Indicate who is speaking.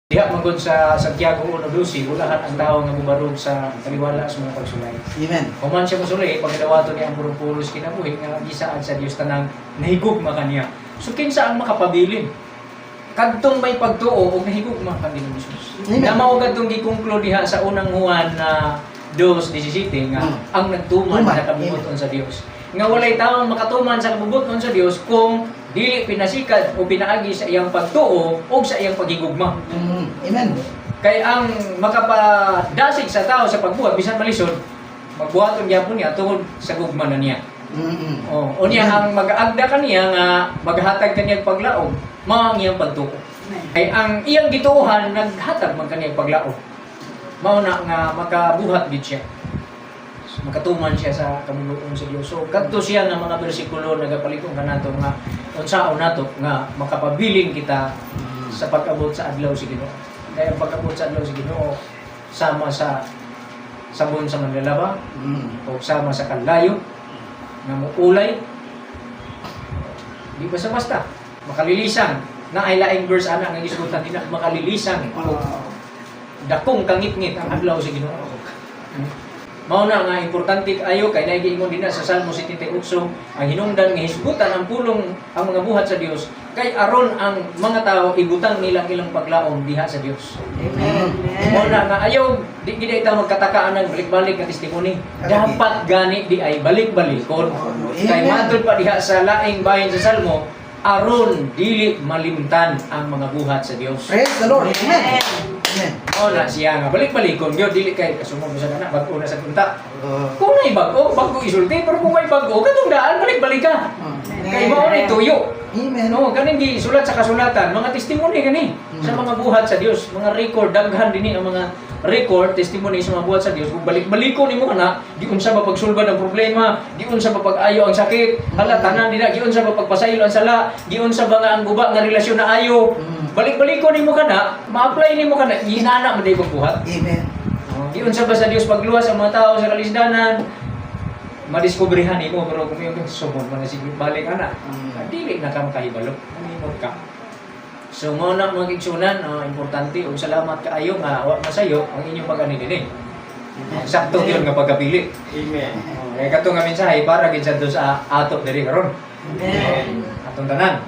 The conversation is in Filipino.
Speaker 1: Diha magod sa Santiago 1:12, ulahan ang tao nga mubarog sa taliwala sa mga pagsulay.
Speaker 2: Amen.
Speaker 1: Human siya musulay, pagdawato niya ang purong-puros kinabuhi nga gisaan sa Dios tanang nahigugma kaniya. So kinsa ang makapabilin? Kadtong may pagtuo ug nahigugma ka Ginoong Hesus. Na mao kadtong gikonklude diha sa unang Juan na 2:17 nga ang nagtuman sa kabubuton sa Dios. Nga walay taong makatuman sa kabubuton sa Dios kung dili pinasikat o pinaagi sa iyang pagtuo o sa iyang paghigugma.
Speaker 2: Amen.
Speaker 1: Kay ang makapadasig sa tao sa pagbuhat bisan malisod, magbuhaton gyapon niya tungod sa gugma na niya. O niya ang mag-aagda kaniya nga maghatag kaniya paglaom, mao ang iyang pagtuo. Kay ang iyang gituohan naghatag man kaniya paglaom. Mao na nga makabuhat gid siya. Makatuman siya sa kabubuton sa Dios. So kadto siya nga mga bersikulo nagapaliton kanato nga unsaon nato nga makapabilin kita sa pag-abot sa adlaw si Ginoo. Kaya ang pag-abot sa adlaw si Ginoo sama sa sabon sa manlalaba o sama sa kalayo nga muulay. Di basta-basta makalilisan na ay laing verse ana nga gisgutan din makalilisan o dakong kangit-ngit ang adlaw si Ginoo. Mao na nga importante ayo kay nagiingon din sa Salmo 78 ang hinungdan nga hisgutan ang pulong ang mga buhat sa Dios kay aron ang mga tao ibutang nilang ilang paglaom diha sa Dios.
Speaker 2: Amen.
Speaker 1: Mao na nga ayo di gid ita magkatakaan ng balik-balik nga testimony. Dapat gani di ay balik-balikon. Kay matud pa diha sa laing bahin sa Salmo aron dili malimtan ang mga buhat sa Dios.
Speaker 2: Praise the Lord. Amen. Amen.
Speaker 1: O na siya nga balik-balikon gyud dili kay kasumog sa kana bag-o na sa punta. Kung may bago isulti pero kung may bago katong daan balik-balik ka. Kay mao ni tuyo.
Speaker 2: Amen.
Speaker 1: No, ganing gisulat sa kasulatan, mga testimony gani sa mga buhat sa Dios, mga record daghan dinhi ang mga record testimony sa mga buhat sa Dios. Kung balik-balikon nimo kana, di unsa ba pagsulbad ang problema, di unsa ba pag-ayo ang sakit, hala tanan dina, di unsa ba pagpasaylo ang sala, di unsa ba nga ang guba nga relasyon na ayo. Balik-balikon nimo kana, ma-apply nimo kana, ginana mo day pagbuhat.
Speaker 2: Amen.
Speaker 1: Di unsa ba sa Dios pagluwas ang mga tao sa kalisdanan, madiskubrihan nimo pero kung yung sumon man sige balik ana. Dili na ka makahibalo. Mamimot ka. So mo na mga igsunan, importante og salamat kaayo nga wa masayo ang inyong pag-ani dinhi. Sakto gyud nga pagkapili.
Speaker 3: Amen.
Speaker 1: Kay kato nga mensahe para gid sa ato diri karon.
Speaker 2: Amen.
Speaker 1: Atong tanan.